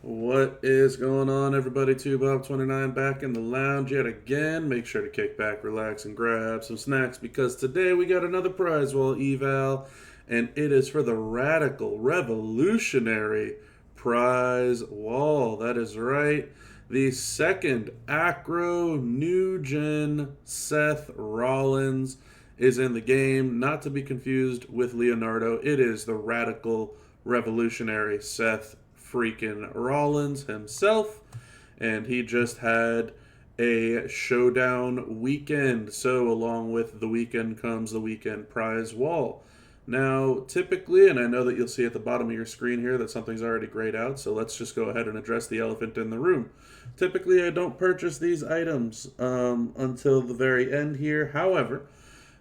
What is going on, everybody? 2Bob29 back in the lounge yet again. Make sure to kick back, relax, and grab some snacks because today we got another Prize Wall Eval, and it is for the radical, revolutionary Prize Wall. That is right. The second Acro New Gen Seth Rollins is in the game, not to be confused with Leonardo. It is the radical, revolutionary Seth freaking Rollins himself, and he just had a showdown weekend. So, along with the weekend comes the weekend prize wall. Now, typically, and I know that you'll see at the bottom of your screen here that something's already grayed out, so let's just go ahead and address the elephant in the room. Typically, I don't purchase these items until the very end here. However,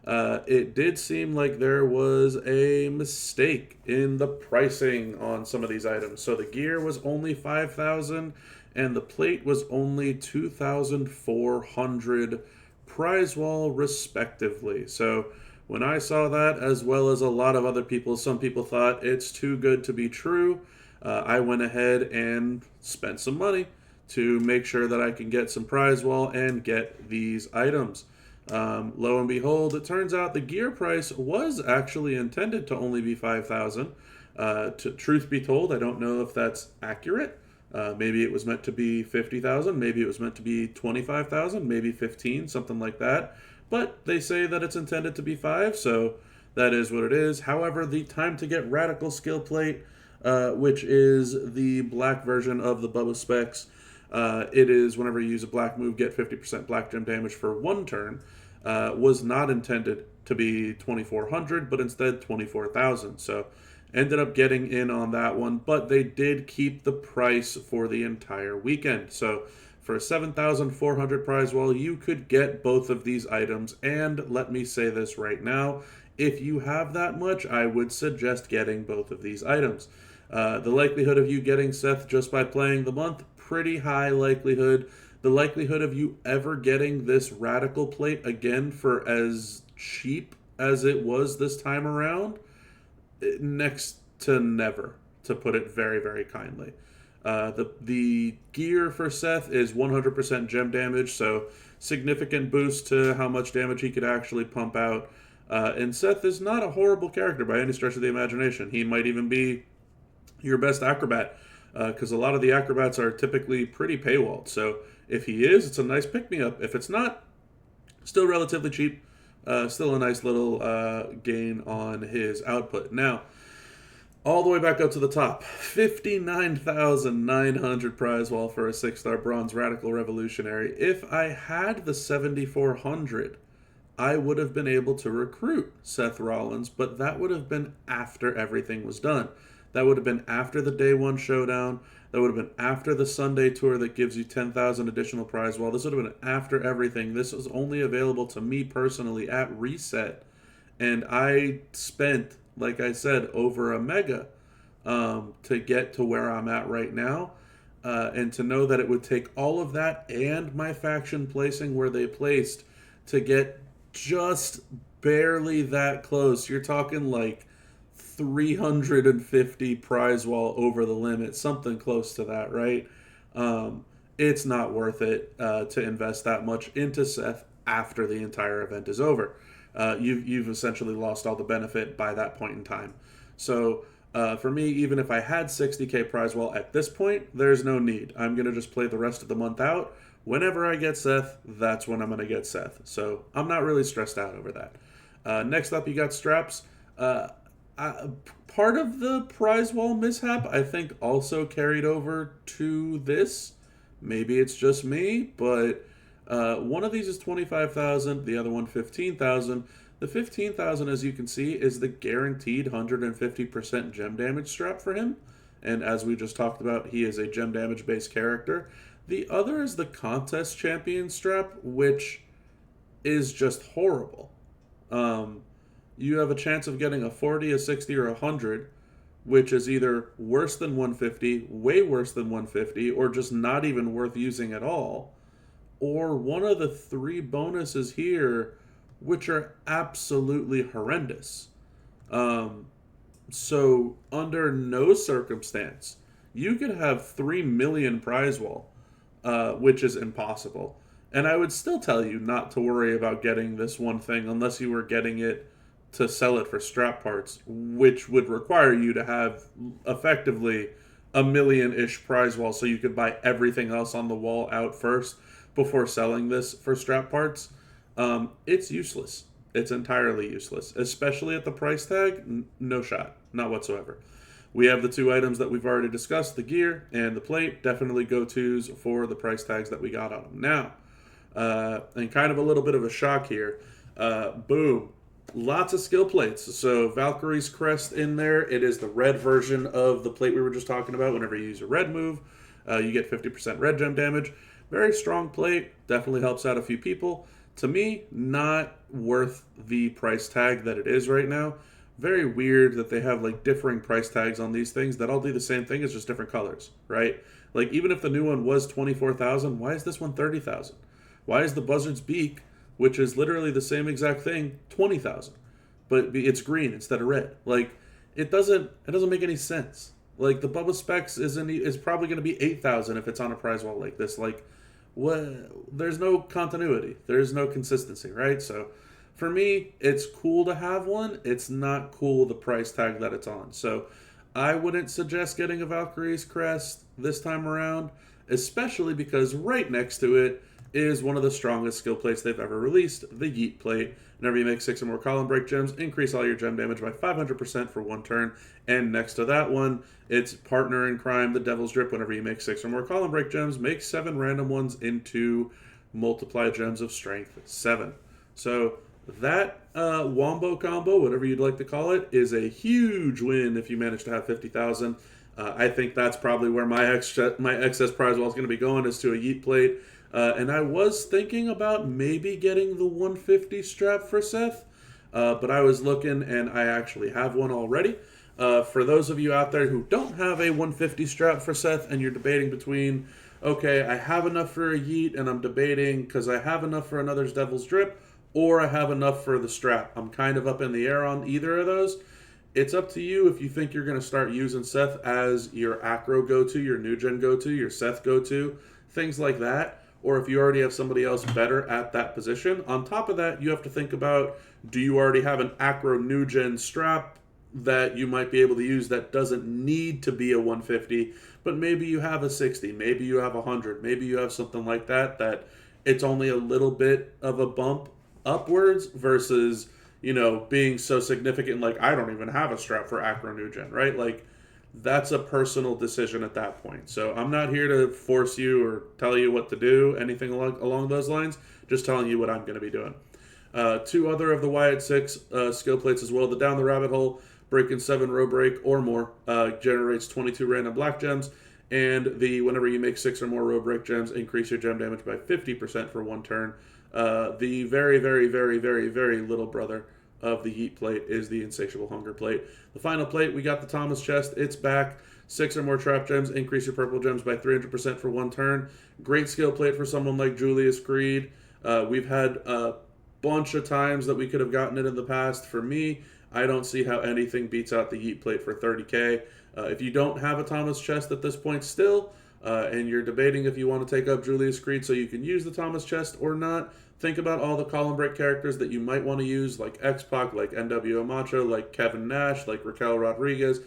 it did seem like there was a mistake in the pricing on some of these items. So the gear was only 5,000 and the plate was only 2,400 prize wall respectively. So when I saw that, as well as a lot of other people, some people thought it's too good to be true. I went ahead and spent some money to make sure that I can get some prize wall and get these items. Lo and behold, it turns out the gear price was actually intended to only be 5,000. Truth be told, I don't know if that's accurate. Maybe it was meant to be 50,000. Maybe it was meant to be 25,000. Maybe 15, something like that. But they say that it's intended to be 5, so that is what it is. However, the time to get Radical Skill Plate, which is the black version of the Bubba Specs, it is whenever you use a black move, get 50% black gem damage for 1 turn. Was not intended to be 2,400, but instead 24,000. So ended up getting in on that one, but they did keep the price for the entire weekend. So for 7,400 prize wall, you could get both of these items. And let me say this right now, if you have that much, I would suggest getting both of these items. The likelihood of you getting Seth just by playing the month, pretty high likelihood. The likelihood of you ever getting this radical plate again for as cheap as it was this time around, next to never, to put it very, very kindly. The gear for Seth is 100% gem damage, so significant boost to how much damage he could actually pump out. And Seth is not a horrible character by any stretch of the imagination. He might even be your best acrobat, because a lot of the acrobats are typically pretty paywalled. So if he is, it's a nice pick-me-up. If it's not, still relatively cheap. Still a nice little gain on his output. Now, all the way back up to the top, 59,900 prize wall for a 6-star bronze radical revolutionary. If I had the 7,400, I would have been able to recruit Seth Rollins, but that would have been after everything was done. That would have been after the day 1 showdown. That would have been after the Sunday tour that gives you 10,000 additional prize wall. This would have been after everything. This was only available to me personally at reset. And I spent, like I said, over a mega to get to where I'm at right now. And to know that it would take all of that and my faction placing where they placed to get just barely that close. You're talking like 350 prize wall over the limit, something close to that, right? It's not worth it to invest that much into Seth after the entire event is over. You've essentially lost all the benefit by that point in time. So for me, even if I had 60k prize wall at this point, there's no need. I'm going to just play the rest of the month out. Whenever I get Seth, that's when I'm going to get Seth. So I'm not really stressed out over that. Next up, you got straps. Part of the prize wall mishap, I think, also carried over to this. Maybe it's just me, but one of these is 25,000, the other one 15,000. The 15,000, as you can see, is the guaranteed 150% gem damage strap for him. And as we just talked about, he is a gem damage based character. The other is the contest champion strap, which is just horrible. You have a chance of getting a 40, a 60, or a 100, which is either worse than 150, way worse than 150, or just not even worth using at all. Or one of the 3 bonuses here, which are absolutely horrendous. So, under no circumstance you could have 3 million prize wall, which is impossible. And I would still tell you not to worry about getting this one thing unless you were getting it to sell it for strap parts, which would require you to have effectively a million-ish prize wall so you could buy everything else on the wall out first before selling this for strap parts. It's useless. It's entirely useless, especially at the price tag. No shot, not whatsoever. We have the two items that we've already discussed, the gear and the plate, definitely go-tos for the price tags that we got on them. Now, and kind of a little bit of a shock here, boom, lots of skill plates. So Valkyrie's crest in there. It is the red version of the plate we were just talking about. Whenever you use a red move, you get 50% red gem damage. Very strong plate, definitely helps out a few people. To me, not worth the price tag that it is right now. Very weird that they have like differing price tags on these things that all do the same thing, it's just different colors, right? Like even if the new one was 24,000, why is this one 30,000? Why is the Buzzard's Beak, which is literally the same exact thing, 20,000? But it's green instead of red. Like it doesn't make any sense. Like the Bubba Specs is probably going to be 8,000 if it's on a prize wall like this. Like what? There's no continuity. There's no consistency, right? So for me, it's cool to have one. It's not cool the price tag that it's on. So I wouldn't suggest getting a Valkyrie's Crest this time around, especially because right next to it is one of the strongest skill plates they've ever released, the Yeet Plate. Whenever you make 6 or more column break gems, increase all your gem damage by 500% for 1 turn. And next to that one, it's partner in crime, the Devil's Drip. Whenever you make 6 or more column break gems, make 7 random ones into multiply gems of strength 7. So that wombo combo, whatever you'd like to call it, is a huge win if you manage to have 50,000. I think that's probably where my excess prize wall is going to be going, is to a Yeet Plate. And I was thinking about maybe getting the 150 strap for Seth, but I was looking and I actually have one already. For those of you out there who don't have a 150 strap for Seth and you're debating between, okay, I have enough for a Yeet and I'm debating because I have enough for another's Devil's Drip, or I have enough for the strap. I'm kind of up in the air on either of those. It's up to you if you think you're going to start using Seth as your acro go-to, your new gen go-to, your Seth go-to, things like that, or if you already have somebody else better at that position. On top of that, you have to think about, do you already have an acro new gen strap that you might be able to use that doesn't need to be a 150, but maybe you have a 60, maybe you have a 100, maybe you have something like that, that it's only a little bit of a bump upwards versus, you know, being so significant, like I don't even have a strap for acro new gen, right? Like that's a personal decision at that point. So I'm not here to force you or tell you what to do, anything along those lines, just telling you what I'm going to be doing. 2 other of the Wyatt 6 skill plates as well. The Down the Rabbit Hole, breaking 7 row break or more, generates 22 random black gems. And the whenever you make 6 or more row break gems, increase your gem damage by 50% for 1 turn. The very, very, very, very, very little brother of the Yeet Plate is the Insatiable Hunger Plate. The final plate, we got the Thomas Chest. It's back. 6 or more trap gems, increase your purple gems by 300% for 1 turn. Great skill plate for someone like Julius Creed. We've had a bunch of times that we could have gotten it in the past. For me, I don't see how anything beats out the Yeet Plate for 30k. If you don't have a Thomas Chest at this point still, and you're debating if you want to take up Julius Creed so you can use the Thomas Chest or not, think about all the column break characters that you might want to use, like X-Pac, like NWO Macho, like Kevin Nash, like Raquel Rodriguez.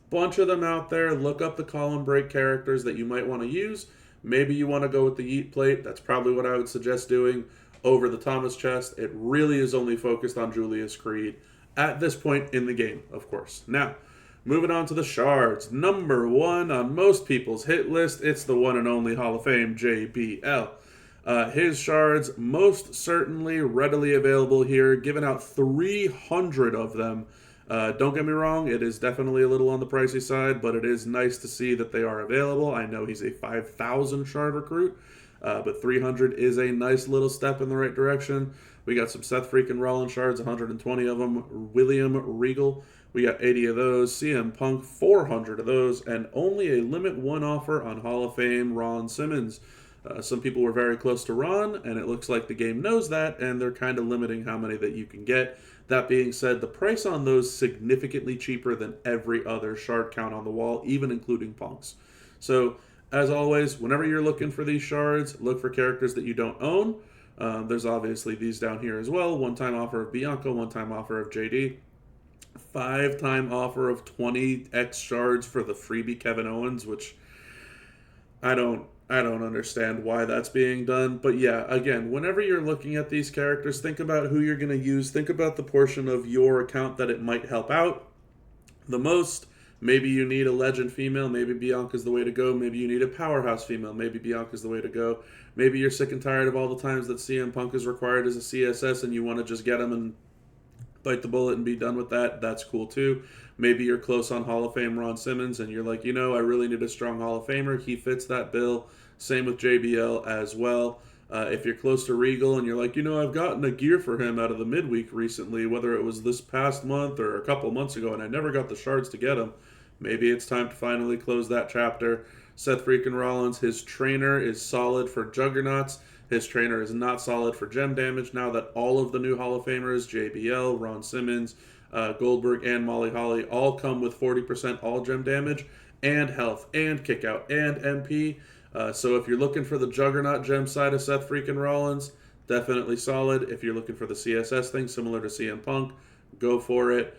Bunch of them out there. Look up the column break characters that you might want to use. Maybe you want to go with the Yeet Plate. That's probably what I would suggest doing over the Thomas Chest. It really is only focused on Julius Creed at this point in the game, of course. Now, moving on to the shards. Number 1 on most people's hit list, it's the one and only Hall of Fame JBL. His shards, most certainly readily available here, giving out 300 of them. Don't get me wrong, it is definitely a little on the pricey side, but it is nice to see that they are available. I know he's a 5,000 shard recruit, but 300 is a nice little step in the right direction. We got some Seth freaking Rollins shards, 120 of them. William Regal, we got 80 of those. CM Punk, 400 of those. And only a limit 1 offer on Hall of Fame Ron Simmons. Some people were very close to Ron, and it looks like the game knows that, and they're kind of limiting how many that you can get. That being said, the price on those significantly cheaper than every other shard count on the wall, even including Punk's. So, as always, whenever you're looking for these shards, look for characters that you don't own. There's obviously these down here as well. One-time offer of Bianca, one-time offer of JD, five-time offer of 20x shards for the freebie Kevin Owens, which I don't understand why that's being done. But yeah, again, whenever you're looking at these characters, think about who you're going to use. Think about the portion of your account that it might help out the most. Maybe you need a legend female. Maybe Bianca's the way to go. Maybe you need a powerhouse female. Maybe Bianca's the way to go. Maybe you're sick and tired of all the times that CM Punk is required as a CSS and you want to just get him and bite the bullet and be done with that. That's cool too. Maybe you're close on Hall of Fame Ron Simmons and you're like, I really need a strong Hall of Famer. He fits that bill. Same with JBL as well. If you're close to Regal and you're like, I've gotten a gear for him out of the midweek recently, whether it was this past month or a couple months ago, and I never got the shards to get him, maybe it's time to finally close that chapter. Seth freaking Rollins, his trainer is solid for Juggernauts. His trainer is not solid for gem damage. Now that all of the new Hall of Famers, JBL, Ron Simmons, Goldberg, and Molly Holly, all come with 40% all gem damage and health and kick out and MP. So if you're looking for the Juggernaut gem side of Seth freaking Rollins, definitely solid. If you're looking for the CSS thing, similar to CM Punk, go for it.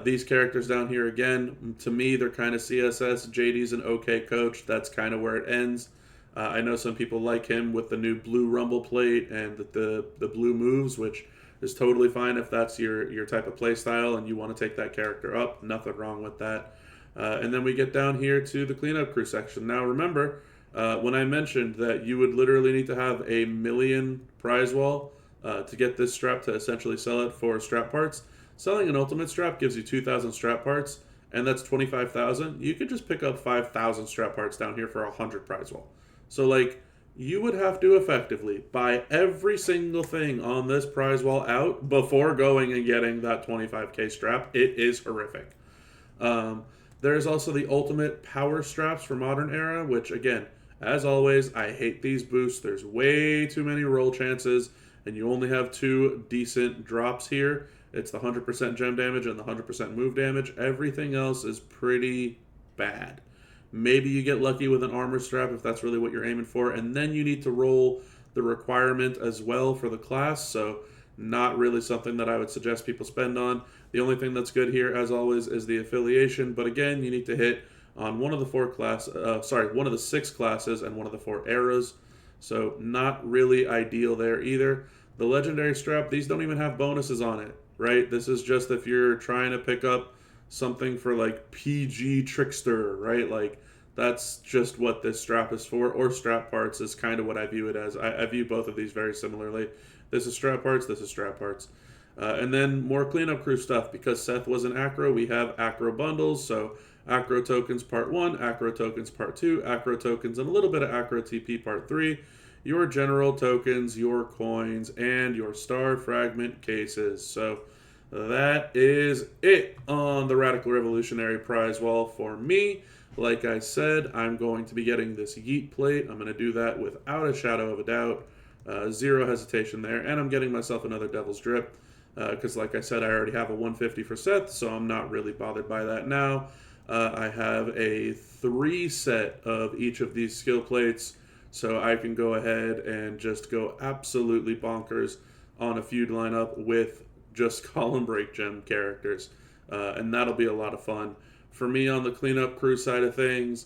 These characters down here, again, to me, they're kind of CSS. JD's an okay coach. That's kind of where it ends. I know some people like him with the new blue rumble plate and the blue moves, which is totally fine if that's your type of play style and you want to take that character up. Nothing wrong with that. And then we get down here to the cleanup crew section. Now remember, when I mentioned that you would literally need to have 1 million prize wall to get this strap to essentially sell it for strap parts, selling an ultimate strap gives you 2,000 strap parts, and that's 25,000. You could just pick up 5,000 strap parts down here for 100 prize wall. So, you would have to effectively buy every single thing on this prize wall out before going and getting that 25k strap. It is horrific. There's also the ultimate power straps for Modern Era, which, again, as always, I hate these boosts. There's way too many roll chances, and you only have 2 decent drops here. It's the 100% gem damage and the 100% move damage. Everything else is pretty bad. Maybe you get lucky with an armor strap if that's really what you're aiming for, and then you need to roll the requirement as well for the class, so not really something that I would suggest people spend on. The only thing that's good here, as always, is the affiliation, but again, you need to hit on one of the 6 classes and one of the 4 eras, so not really ideal there either. The legendary strap, these don't even have bonuses on it, right? This is just if you're trying to pick up something for PG Trickster, right? That's just what this strap is for, or strap parts is kind of what I view it as. I view both of these very similarly. This is strap parts, this is strap parts. And then more cleanup crew stuff. Because Seth was an acro, we have acro bundles. So acro tokens part 1, acro tokens part 2, acro tokens, and a little bit of acro TP part 3. Your general tokens, your coins, and your star fragment cases. So that is it on the Radical Revolutionary prize wall for me. Like I said, I'm going to be getting this Yeet plate. I'm going to do that without a shadow of a doubt. Zero hesitation there. And I'm getting myself another Devil's Drip. Because like I said, I already have a 150 for Seth, so I'm not really bothered by that now. I have a 3 set of each of these skill plates, so I can go ahead and just go absolutely bonkers on a feud lineup with just column break gem characters. And that'll be a lot of fun. For me on the cleanup crew side of things,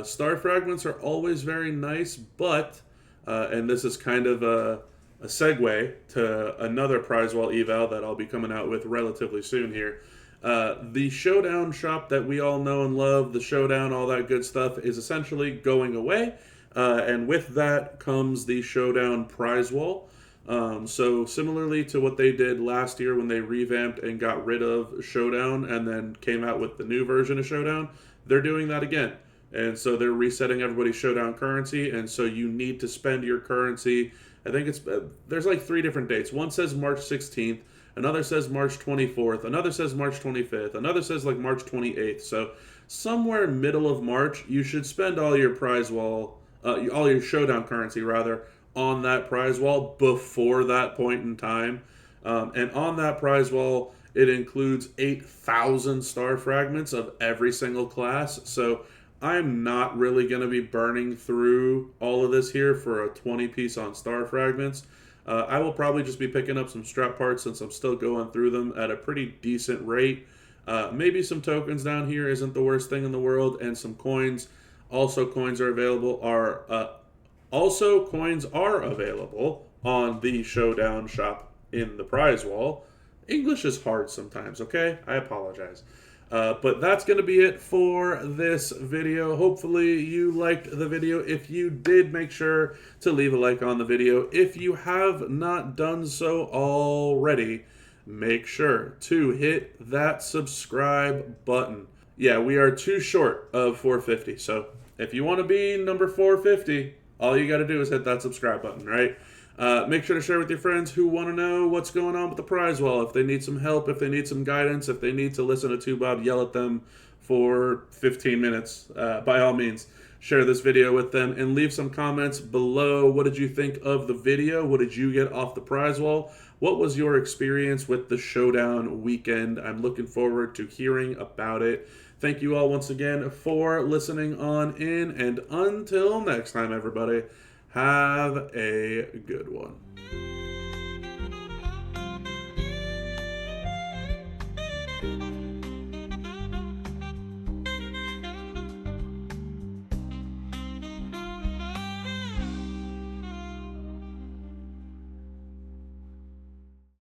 star fragments are always very nice, but, and this is kind of a segue to another Prize Wall Eval that I'll be coming out with relatively soon here. The Showdown shop that we all know and love, the Showdown, all that good stuff, is essentially going away. And with that comes the Showdown Prize Wall. So similarly to what they did last year when they revamped and got rid of Showdown and then came out with the new version of Showdown, they're doing that again. And so they're resetting everybody's Showdown currency, and so you need to spend your currency. I think there's 3 different dates. One says March 16th, another says March 24th, another says March 25th, another says March 28th. So somewhere middle of March, you should spend all your prize wall, all your Showdown currency rather, on that prize wall before that point in time. And on that prize wall, it includes 8,000 star fragments of every single class. So I'm not really going to be burning through all of this here for a 20 piece on star fragments. I will probably just be picking up some strap parts since I'm still going through them at a pretty decent rate. Maybe some tokens down here isn't the worst thing in the world, and some coins. Also, coins are available. Coins are available on the Showdown shop in the prize wall. English is hard sometimes. Okay, I apologize. But that's going to be it for this video. Hopefully you liked the video. If you did, make sure to leave a like on the video. If you have not done so already, make sure to hit that subscribe button. Yeah, we are too short of 450. So if you want to be number 450, all you got to do is hit that subscribe button, right? Make sure to share with your friends who want to know what's going on with the prize wall. If they need some help, if they need some guidance, if they need to listen to Two Bob yell at them for 15 minutes, by all means, share this video with them and leave some comments below. What did you think of the video? What did you get off the prize wall? What was your experience with the Showdown weekend? I'm looking forward to hearing about it. Thank you all once again for listening on in, and until next time, everybody, have a good one.